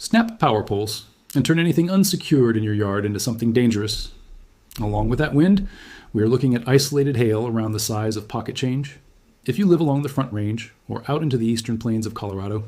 Snap power poles and turn anything unsecured in your yard into something dangerous. Along with that wind, we are looking at isolated hail around the size of pocket change. If you live along the Front Range or out into the eastern plains of Colorado,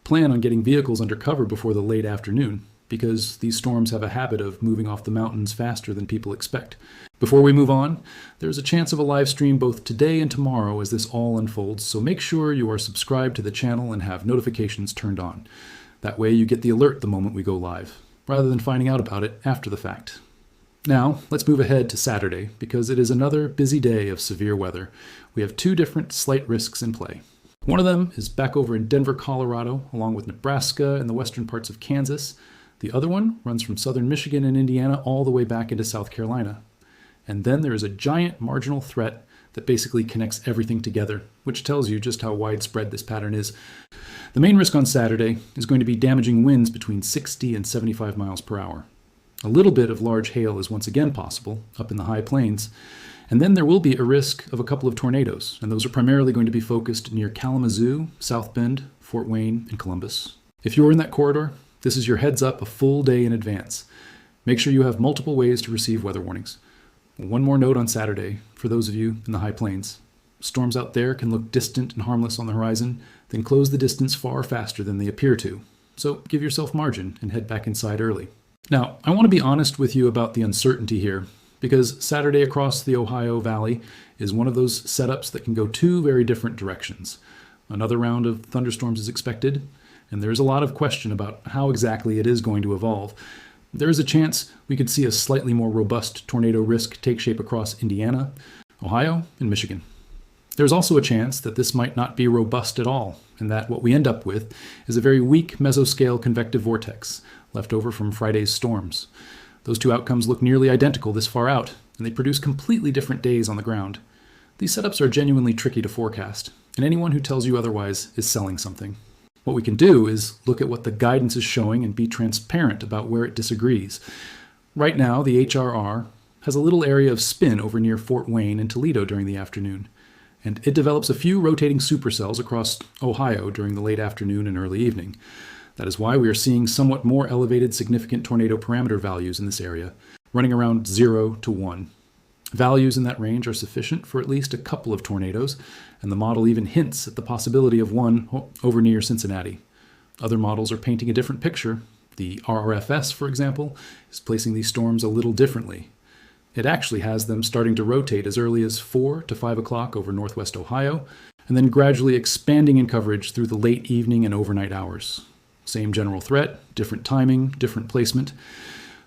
plan on getting vehicles under cover before the late afternoon, because these storms have a habit of moving off the mountains faster than people expect. Before we move on, there's a chance of a live stream both today and tomorrow as this all unfolds, so make sure you are subscribed to the channel and have notifications turned on. That way you get the alert the moment we go live, rather than finding out about it after the fact. Now, let's move ahead to Saturday, because it is another busy day of severe weather. We have two different slight risks in play. One of them is back over in Denver, Colorado, along with Nebraska and the western parts of Kansas. The other one runs from southern Michigan and Indiana all the way back into South Carolina. And then there is a giant marginal threat that basically connects everything together, which tells you just how widespread this pattern is. The main risk on Saturday is going to be damaging winds between 60 and 75 miles per hour. A little bit of large hail is once again possible up in the high plains. And then there will be a risk of a couple of tornadoes, and those are primarily going to be focused near Kalamazoo, South Bend, Fort Wayne, and Columbus. If you're in that corridor, this is your heads up a full day in advance. Make sure you have multiple ways to receive weather warnings. One more note on Saturday for those of you in the high plains. Storms out there can look distant and harmless on the horizon, then close the distance far faster than they appear to. So give yourself margin and head back inside early. Now, I want to be honest with you about the uncertainty here, because Saturday across the Ohio Valley is one of those setups that can go two very different directions. Another round of thunderstorms is expected, and there's a lot of question about how exactly it is going to evolve. There is a chance we could see a slightly more robust tornado risk take shape across Indiana, Ohio, and Michigan. There's also a chance that this might not be robust at all, and that what we end up with is a very weak mesoscale convective vortex left over from Friday's storms. Those two outcomes look nearly identical this far out, and they produce completely different days on the ground. These setups are genuinely tricky to forecast, and anyone who tells you otherwise is selling something. What we can do is look at what the guidance is showing and be transparent about where it disagrees. Right now, the HRR has a little area of spin over near Fort Wayne and Toledo during the afternoon, and it develops a few rotating supercells across Ohio during the late afternoon and early evening. That is why we are seeing somewhat more elevated significant tornado parameter values in this area, running around 0 to 1. Values in that range are sufficient for at least a couple of tornadoes, and the model even hints at the possibility of one over near Cincinnati. Other models are painting a different picture. The RRFS, for example, is placing these storms a little differently. It actually has them starting to rotate as early as 4 to 5 o'clock over northwest Ohio, and then gradually expanding in coverage through the late evening and overnight hours. Same general threat, different timing, different placement.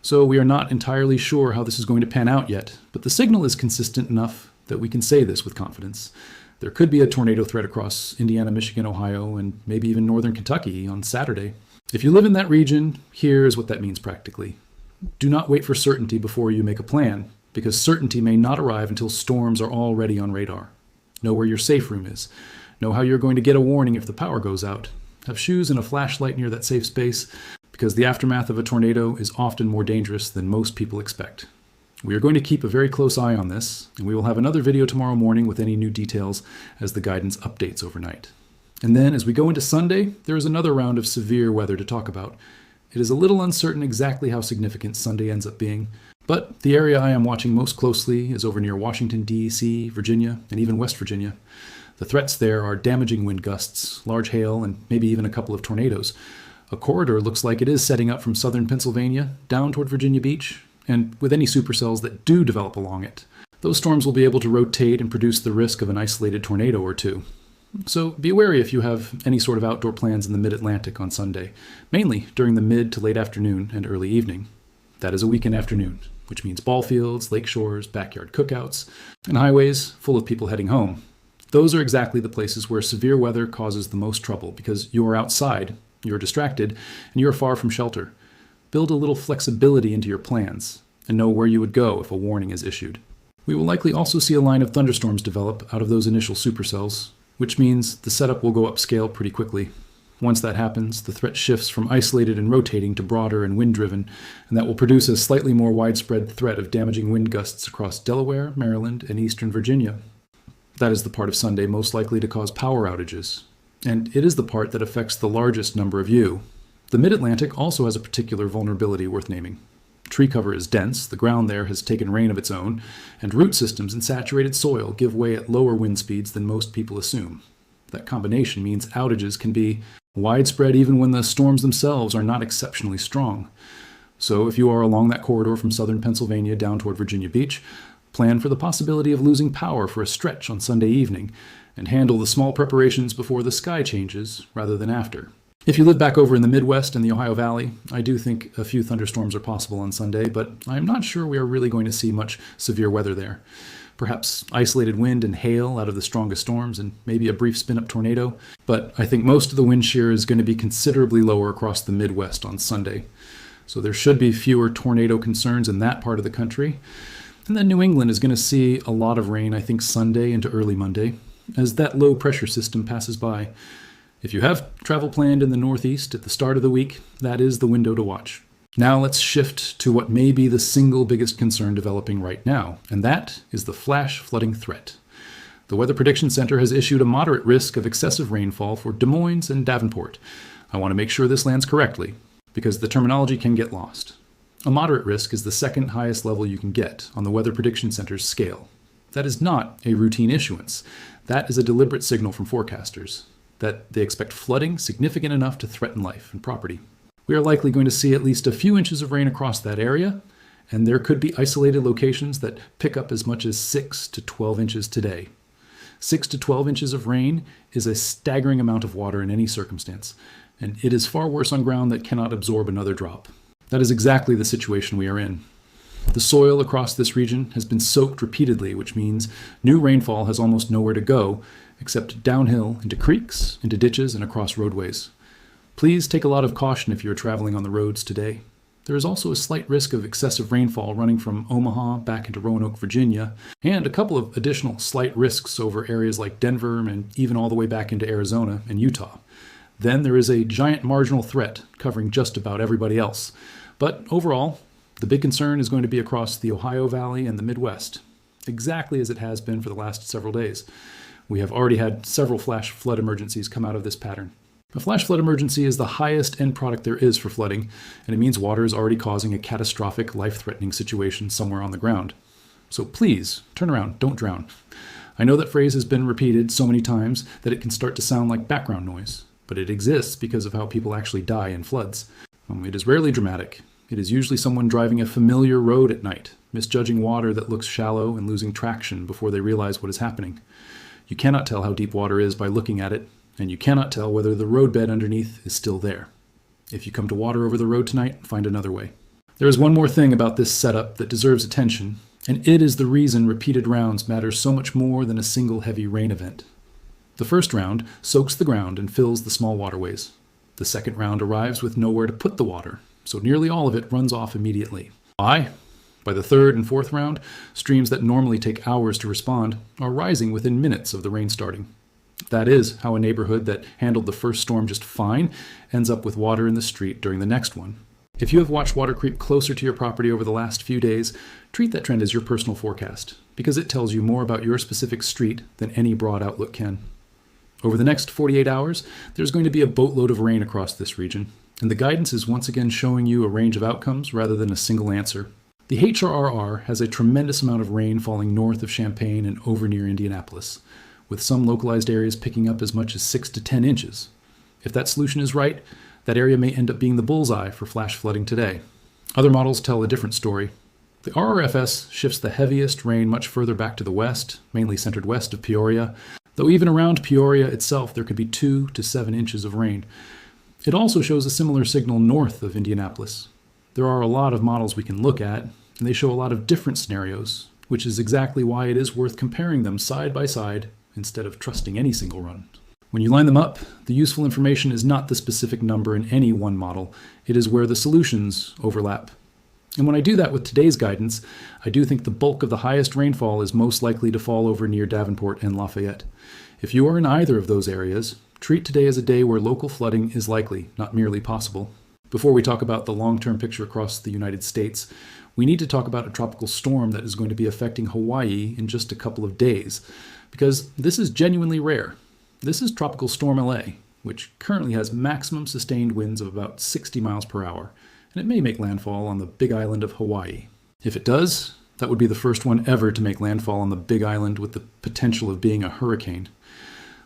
So we are not entirely sure how this is going to pan out yet, but the signal is consistent enough that we can say this with confidence. There could be a tornado threat across Indiana, Michigan, Ohio, and maybe even northern Kentucky on Saturday. If you live in that region, here is what that means practically. Do not wait for certainty before you make a plan, because certainty may not arrive until storms are already on radar. Know where your safe room is. Know how you're going to get a warning if the power goes out. Have shoes and a flashlight near that safe space, because the aftermath of a tornado is often more dangerous than most people expect. We are going to keep a very close eye on this, and we will have another video tomorrow morning with any new details as the guidance updates overnight. And then as we go into Sunday, there is another round of severe weather to talk about. It is a little uncertain exactly how significant Sunday ends up being, but the area I am watching most closely is over near Washington, D.C., Virginia, and even West Virginia. The threats there are damaging wind gusts, large hail, and maybe even a couple of tornadoes. A corridor looks like it is setting up from southern Pennsylvania down toward Virginia Beach, and with any supercells that do develop along it, those storms will be able to rotate and produce the risk of an isolated tornado or two. So be wary if you have any sort of outdoor plans in the mid-Atlantic on Sunday, mainly during the mid to late afternoon and early evening. That is a weekend afternoon, which means ball fields, lake shores, backyard cookouts, and highways full of people heading home. Those are exactly the places where severe weather causes the most trouble because you are outside, you are distracted, and you are far from shelter. Build a little flexibility into your plans and know where you would go if a warning is issued. We will likely also see a line of thunderstorms develop out of those initial supercells, which means the setup will go upscale pretty quickly. Once that happens, the threat shifts from isolated and rotating to broader and wind-driven, and that will produce a slightly more widespread threat of damaging wind gusts across Delaware, Maryland, and eastern Virginia. That is the part of Sunday most likely to cause power outages, and it is the part that affects the largest number of you. The Mid-Atlantic also has a particular vulnerability worth naming. Tree cover is dense, the ground there has taken rain of its own, and root systems in saturated soil give way at lower wind speeds than most people assume. That combination means outages can be widespread even when the storms themselves are not exceptionally strong. So if you are along that corridor from southern Pennsylvania down toward Virginia Beach, plan for the possibility of losing power for a stretch on Sunday evening, and handle the small preparations before the sky changes rather than after. If you live back over in the Midwest and the Ohio Valley, I do think a few thunderstorms are possible on Sunday, but I'm not sure we are really going to see much severe weather there. Perhaps isolated wind and hail out of the strongest storms, and maybe a brief spin-up tornado, but I think most of the wind shear is going to be considerably lower across the Midwest on Sunday. So there should be fewer tornado concerns in that part of the country. And then New England is going to see a lot of rain, I think, Sunday into early Monday, as that low pressure system passes by. If you have travel planned in the Northeast at the start of the week, that is the window to watch. Now let's shift to what may be the single biggest concern developing right now, and that is the flash flooding threat. The Weather Prediction Center has issued a moderate risk of excessive rainfall for Des Moines and Davenport. I want to make sure this lands correctly, because the terminology can get lost. A moderate risk is the second highest level you can get on the Weather Prediction Center's scale. That is not a routine issuance. That is a deliberate signal from forecasters that they expect flooding significant enough to threaten life and property. We are likely going to see at least a few inches of rain across that area, and there could be isolated locations that pick up as much as 6 to 12 inches today. 6 to 12 inches of rain is a staggering amount of water in any circumstance, and it is far worse on ground that cannot absorb another drop. That is exactly the situation we are in. The soil across this region has been soaked repeatedly, which means new rainfall has almost nowhere to go except downhill into creeks, into ditches, and across roadways. Please take a lot of caution if you are traveling on the roads today. There is also a slight risk of excessive rainfall running from Omaha back into Roanoke, Virginia, and a couple of additional slight risks over areas like Denver and even all the way back into Arizona and Utah. Then there is a giant marginal threat covering just about everybody else. But overall, the big concern is going to be across the Ohio Valley and the Midwest, exactly as it has been for the last several days. We have already had several flash flood emergencies come out of this pattern. A flash flood emergency is the highest end product there is for flooding, and it means water is already causing a catastrophic, life-threatening situation somewhere on the ground. So please, turn around, don't drown. I know that phrase has been repeated so many times that it can start to sound like background noise, but it exists because of how people actually die in floods. It is rarely dramatic. It is usually someone driving a familiar road at night, misjudging water that looks shallow and losing traction before they realize what is happening. You cannot tell how deep water is by looking at it, and you cannot tell whether the roadbed underneath is still there. If you come to water over the road tonight, find another way. There is one more thing about this setup that deserves attention, and it is the reason repeated rounds matter so much more than a single heavy rain event. The first round soaks the ground and fills the small waterways. The second round arrives with nowhere to put the water, so nearly all of it runs off immediately. Why? By the third and fourth round, streams that normally take hours to respond are rising within minutes of the rain starting. That is how a neighborhood that handled the first storm just fine ends up with water in the street during the next one. If you have watched water creep closer to your property over the last few days, treat that trend as your personal forecast, because it tells you more about your specific street than any broad outlook can. Over the next 48 hours, there's going to be a boatload of rain across this region, and the guidance is once again showing you a range of outcomes rather than a single answer. The HRRR has a tremendous amount of rain falling north of Champaign and over near Indianapolis, with some localized areas picking up as much as 6 to 10 inches. If that solution is right, that area may end up being the bullseye for flash flooding today. Other models tell a different story. The RRFS shifts the heaviest rain much further back to the west, mainly centered west of Peoria, though even around Peoria itself there could be 2 to 7 inches of rain. It also shows a similar signal north of Indianapolis. There are a lot of models we can look at, and they show a lot of different scenarios, which is exactly why it is worth comparing them side by side instead of trusting any single run. When you line them up, the useful information is not the specific number in any one model, it is where the solutions overlap. And when I do that with today's guidance, I do think the bulk of the highest rainfall is most likely to fall over near Davenport and Lafayette. If you are in either of those areas, treat today as a day where local flooding is likely, not merely possible. Before we talk about the long-term picture across the United States, we need to talk about a tropical storm that is going to be affecting Hawaii in just a couple of days, because this is genuinely rare. This is Tropical Storm LA, which currently has maximum sustained winds of about 60 miles per hour, and it may make landfall on the Big Island of Hawaii. If it does, that would be the first one ever to make landfall on the Big Island with the potential of being a hurricane.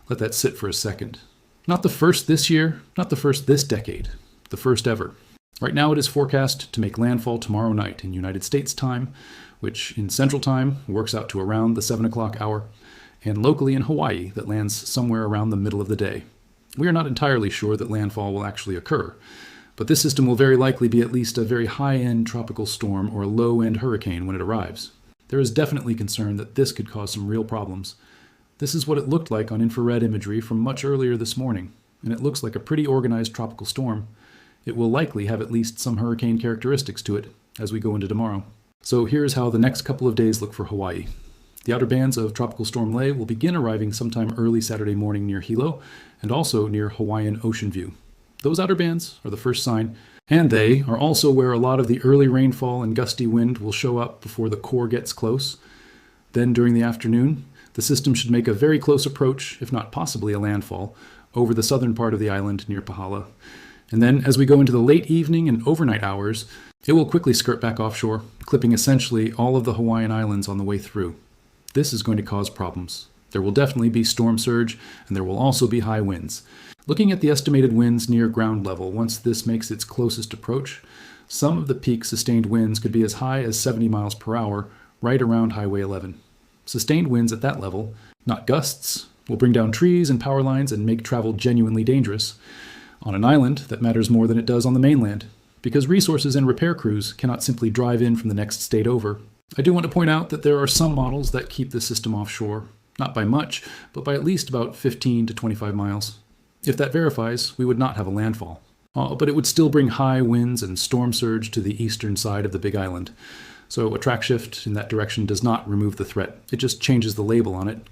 Let that sit for a second. Not the first this year, not the first this decade, the first ever. Right now it is forecast to make landfall tomorrow night in United States time, which in Central Time works out to around the 7 o'clock hour, and locally in Hawaii that lands somewhere around the middle of the day. We are not entirely sure that landfall will actually occur, but this system will very likely be at least a very high-end tropical storm or a low-end hurricane when it arrives. There is definitely concern that this could cause some real problems. This is what it looked like on infrared imagery from much earlier this morning, and it looks like a pretty organized tropical storm. It will likely have at least some hurricane characteristics to it as we go into tomorrow. So here's how the next couple of days look for Hawaii. The outer bands of Tropical Storm Lei will begin arriving sometime early Saturday morning near Hilo and also near Hawaiian Ocean View. Those outer bands are the first sign, and they are also where a lot of the early rainfall and gusty wind will show up before the core gets close. Then during the afternoon, the system should make a very close approach, if not possibly a landfall, over the southern part of the island near Pahala. And then, as we go into the late evening and overnight hours, it will quickly skirt back offshore, clipping essentially all of the Hawaiian Islands on the way through. This is going to cause problems. There will definitely be storm surge, and there will also be high winds. Looking at the estimated winds near ground level, once this makes its closest approach, some of the peak sustained winds could be as high as 70 miles per hour, right around Highway 11. Sustained winds at that level, not gusts, will bring down trees and power lines and make travel genuinely dangerous. On an island, that matters more than it does on the mainland, because resources and repair crews cannot simply drive in from the next state over. I do want to point out that there are some models that keep the system offshore, not by much, but by at least about 15 to 25 miles. If that verifies, we would not have a landfall. But it would still bring high winds and storm surge to the eastern side of the Big Island. So a track shift in that direction does not remove the threat. It just changes the label on it.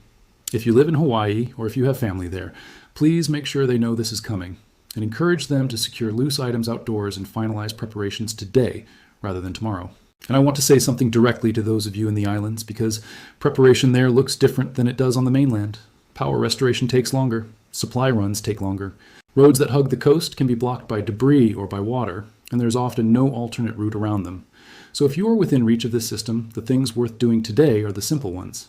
If you live in Hawaii, or if you have family there, please make sure they know this is coming, and encourage them to secure loose items outdoors and finalize preparations today rather than tomorrow. And I want to say something directly to those of you in the islands, because preparation there looks different than it does on the mainland. Power restoration takes longer. Supply runs take longer. Roads that hug the coast can be blocked by debris or by water, and there's often no alternate route around them. So if you are within reach of this system, the things worth doing today are the simple ones.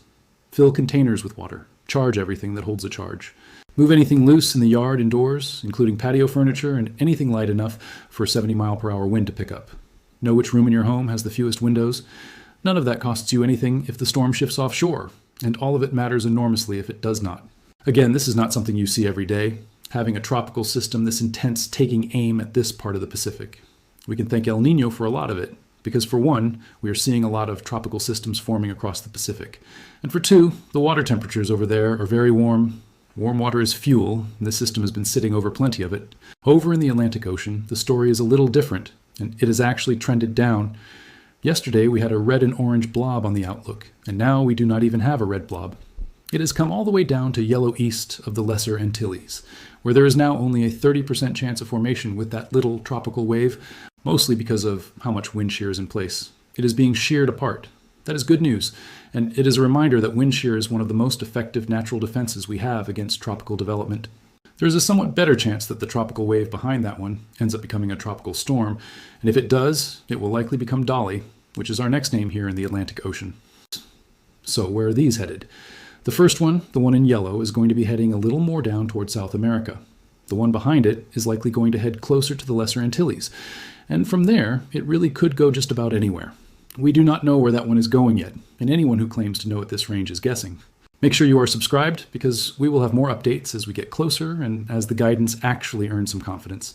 Fill containers with water. Charge everything that holds a charge. Move anything loose in the yard indoors, including patio furniture and anything light enough for a 70-mile-per-hour wind to pick up. Know which room in your home has the fewest windows. None of that costs you anything if the storm shifts offshore, and all of it matters enormously if it does not. Again, this is not something you see every day, having a tropical system this intense taking aim at this part of the Pacific. We can thank El Niño for a lot of it, because for one, we are seeing a lot of tropical systems forming across the Pacific. And for two, the water temperatures over there are very warm. Warm water is fuel, and this system has been sitting over plenty of it. Over in the Atlantic Ocean, the story is a little different, and it has actually trended down. Yesterday, we had a red and orange blob on the outlook, and now we do not even have a red blob. It has come all the way down to yellow east of the Lesser Antilles, where there is now only a 30% chance of formation with that little tropical wave, mostly because of how much wind shear is in place. It is being sheared apart. That is good news, and it is a reminder that wind shear is one of the most effective natural defenses we have against tropical development. There is a somewhat better chance that the tropical wave behind that one ends up becoming a tropical storm, and if it does, it will likely become Dolly, which is our next name here in the Atlantic Ocean. So where are these headed? The first one, the one in yellow, is going to be heading a little more down toward South America. The one behind it is likely going to head closer to the Lesser Antilles, and from there, it really could go just about anywhere. We do not know where that one is going yet, and anyone who claims to know at this range is guessing. Make sure you are subscribed, because we will have more updates as we get closer and as the guidance actually earns some confidence.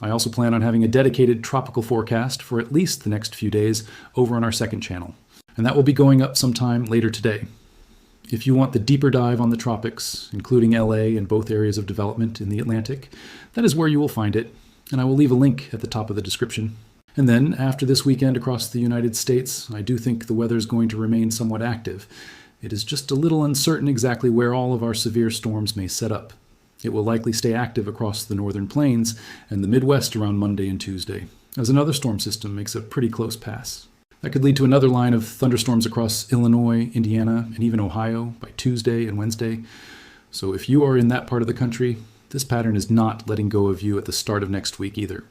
I also plan on having a dedicated tropical forecast for at least the next few days over on our second channel, and that will be going up sometime later today. If you want the deeper dive on the tropics, including LA and both areas of development in the Atlantic, that is where you will find it, and I will leave a link at the top of the description. And then, after this weekend across the United States, I do think the weather is going to remain somewhat active. It is just a little uncertain exactly where all of our severe storms may set up. It will likely stay active across the northern plains and the Midwest around Monday and Tuesday, as another storm system makes a pretty close pass. That could lead to another line of thunderstorms across Illinois, Indiana, and even Ohio by Tuesday and Wednesday. So if you are in that part of the country, This pattern is not letting go of you at the start of next week either.